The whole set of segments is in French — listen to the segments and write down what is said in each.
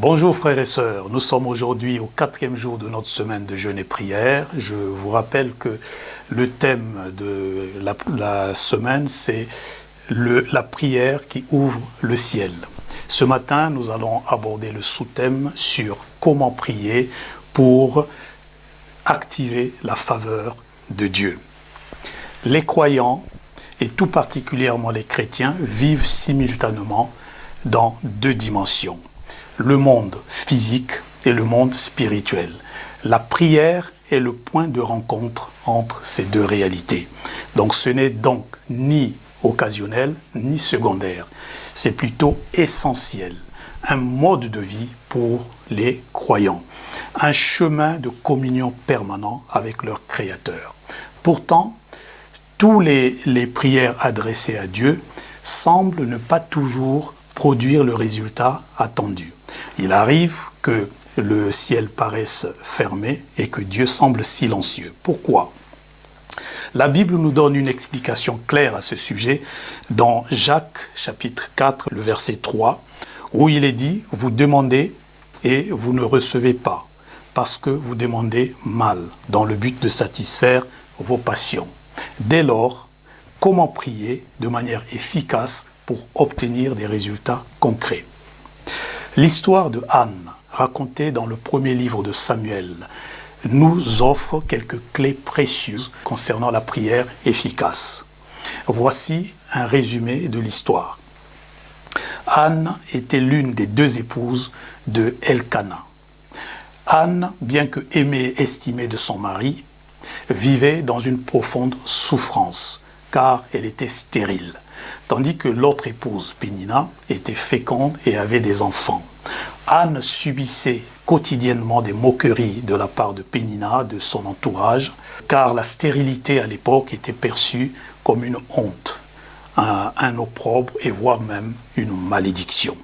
Bonjour frères et sœurs, nous sommes aujourd'hui au 4e jour de notre semaine de jeûne et prière. Je vous rappelle que le thème de la semaine, c'est la prière qui ouvre le ciel. Ce matin, nous allons aborder le sous-thème sur comment prier pour activer la faveur de Dieu. Les croyants, et tout particulièrement les chrétiens, vivent simultanément dans deux dimensions. Le monde physique et le monde spirituel. La prière est le point de rencontre entre ces deux réalités. Donc ce n'est donc ni occasionnel ni secondaire. C'est plutôt essentiel. Un mode de vie pour les croyants. Un chemin de communion permanent avec leur Créateur. Pourtant, tous les prières adressées à Dieu semblent ne pas toujours produire le résultat attendu. Il arrive que le ciel paraisse fermé et que Dieu semble silencieux. Pourquoi ? La Bible nous donne une explication claire à ce sujet dans Jacques chapitre 4, le verset 3, où il est dit « Vous demandez et vous ne recevez pas, parce que vous demandez mal, dans le but de satisfaire vos passions. » Dès lors, comment prier de manière efficace pour obtenir des résultats concrets? L'histoire de Anne, racontée dans le premier livre de Samuel, nous offre quelques clés précieuses concernant la prière efficace. Voici un résumé de l'histoire. Anne était l'une des deux épouses de Elkana. Anne, bien que aimée et estimée de son mari, vivait dans une profonde souffrance, car elle était stérile, tandis que l'autre épouse, Pénina, était féconde et avait des enfants. Anne subissait quotidiennement des moqueries de la part de Pénina, de son entourage, car la stérilité à l'époque était perçue comme une honte, un opprobre et voire même une malédiction.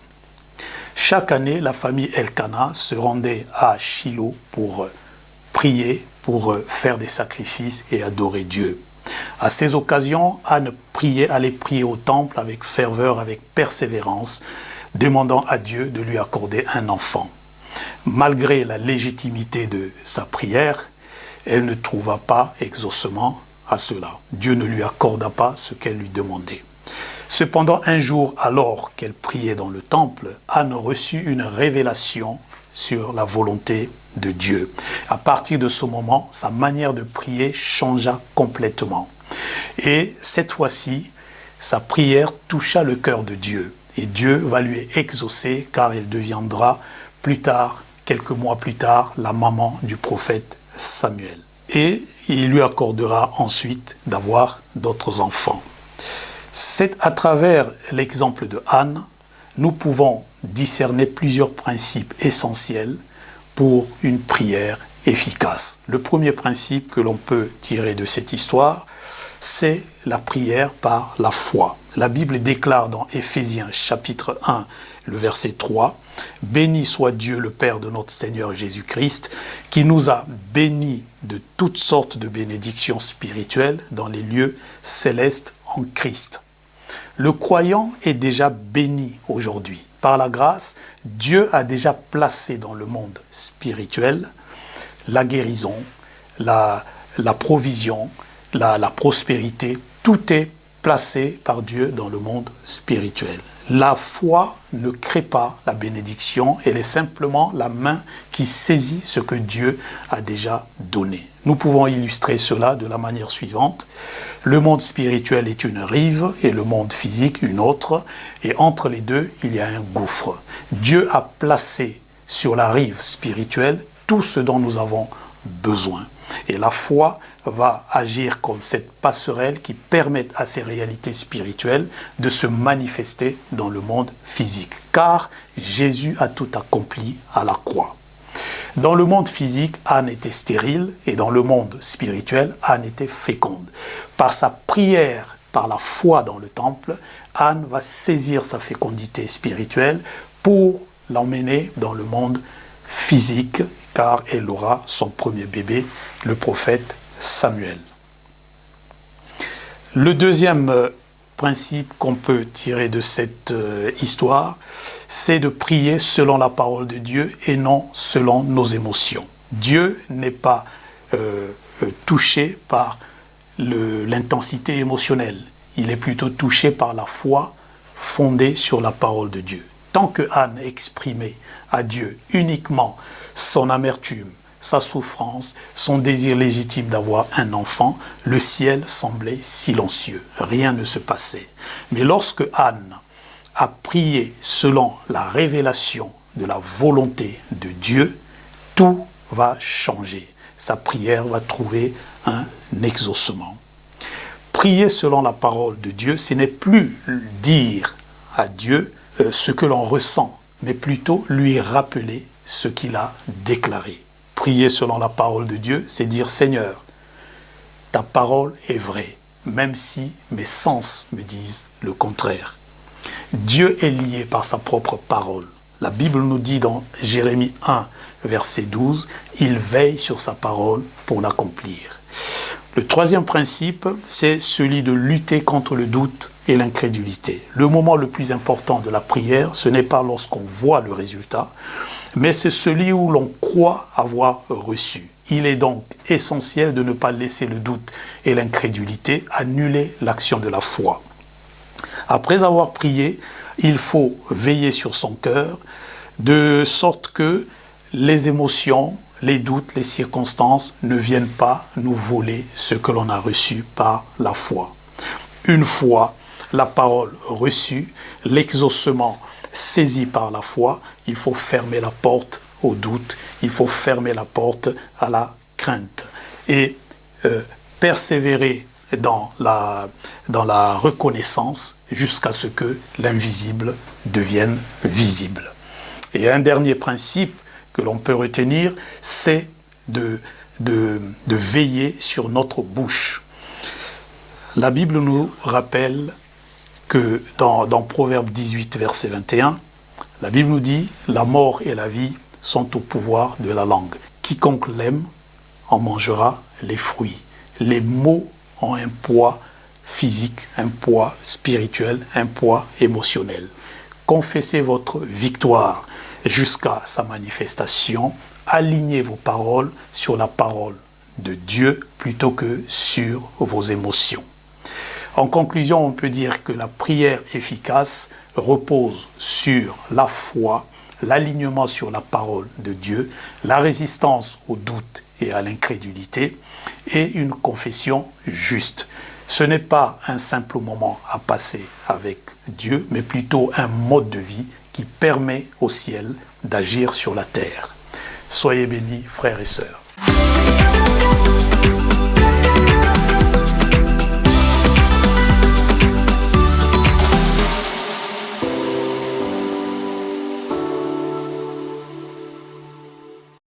Chaque année, la famille Elkana se rendait à Shilo pour prier, pour faire des sacrifices et adorer Dieu. À ces occasions, Anne allait prier au temple avec ferveur, avec persévérance, demandant à Dieu de lui accorder un enfant. Malgré la légitimité de sa prière, elle ne trouva pas exaucement à cela. Dieu ne lui accorda pas ce qu'elle lui demandait. Cependant, un jour, alors qu'elle priait dans le temple, Anne reçut une révélation sur la volonté de Dieu. À partir de ce moment, sa manière de prier changea complètement. Et cette fois-ci, sa prière toucha le cœur de Dieu. Et Dieu va lui exaucer car elle deviendra plus tard, quelques mois plus tard, la maman du prophète Samuel. Et il lui accordera ensuite d'avoir d'autres enfants. C'est à travers l'exemple de Anne, nous pouvons discerner plusieurs principes essentiels pour une prière efficace. Le premier principe que l'on peut tirer de cette histoire, c'est la prière par la foi. La Bible déclare dans Éphésiens chapitre 1, le verset 3, « Béni soit Dieu le Père de notre Seigneur Jésus-Christ, qui nous a bénis de toutes sortes de bénédictions spirituelles dans les lieux célestes en Christ. » Le croyant est déjà béni aujourd'hui. Par la grâce, Dieu a déjà placé dans le monde spirituel la guérison, la provision, la prospérité. Tout est placé par Dieu dans le monde spirituel. La foi ne crée pas la bénédiction, elle est simplement la main qui saisit ce que Dieu a déjà donné. Nous pouvons illustrer cela de la manière suivante. Le monde spirituel est une rive et le monde physique une autre. Et entre les deux, il y a un gouffre. Dieu a placé sur la rive spirituelle tout ce dont nous avons besoin. Et la foi va agir comme cette passerelle qui permet à ces réalités spirituelles de se manifester dans le monde physique. Car Jésus a tout accompli à la croix. Dans le monde physique, Anne était stérile et dans le monde spirituel, Anne était féconde. Par sa prière, par la foi dans le temple, Anne va saisir sa fécondité spirituelle pour l'emmener dans le monde physique, car elle aura son premier bébé, le prophète Samuel. Le deuxième principe qu'on peut tirer de cette histoire, c'est de prier selon la parole de Dieu et non selon nos émotions. Dieu n'est pas touché par l'intensité émotionnelle. Il est plutôt touché par la foi fondée sur la parole de Dieu. Tant que Anne exprimait à Dieu uniquement son amertume, sa souffrance, son désir légitime d'avoir un enfant, le ciel semblait silencieux. Rien ne se passait. Mais lorsque Anne a prié selon la révélation de la volonté de Dieu, tout va changer. Sa prière va trouver un exaucement. Prier selon la parole de Dieu, ce n'est plus dire à Dieu ce que l'on ressent, mais plutôt lui rappeler ce qu'il a déclaré. Prier selon la parole de Dieu, c'est dire « Seigneur, ta parole est vraie, même si mes sens me disent le contraire. » Dieu est lié par sa propre parole. La Bible nous dit dans Jérémie 1, verset 12, « Il veille sur sa parole pour l'accomplir. » Le troisième principe, c'est celui de lutter contre le doute et l'incrédulité. Le moment le plus important de la prière, ce n'est pas lorsqu'on voit le résultat, mais c'est celui où l'on croit avoir reçu. Il est donc essentiel de ne pas laisser le doute et l'incrédulité annuler l'action de la foi. Après avoir prié, il faut veiller sur son cœur, de sorte que les émotions, les doutes, les circonstances ne viennent pas nous voler ce que l'on a reçu par la foi. Une fois la parole reçue, l'exaucement saisi par la foi, il faut fermer la porte au doute, il faut fermer la porte à la crainte et persévérer dans la reconnaissance jusqu'à ce que l'invisible devienne visible. Et un dernier principe que l'on peut retenir, c'est de veiller sur notre bouche. La Bible nous rappelle que dans Proverbe 18, verset 21, la Bible nous dit « La mort et la vie sont au pouvoir de la langue. Quiconque l'aime en mangera les fruits. » Les mots ont un poids physique, un poids spirituel, un poids émotionnel. Confessez votre victoire jusqu'à sa manifestation. Alignez vos paroles sur la parole de Dieu plutôt que sur vos émotions. En conclusion, on peut dire que la prière efficace repose sur la foi, l'alignement sur la parole de Dieu, la résistance au doute et à l'incrédulité et une confession juste. Ce n'est pas un simple moment à passer avec Dieu, mais plutôt un mode de vie qui permet au ciel d'agir sur la terre. Soyez bénis, frères et sœurs.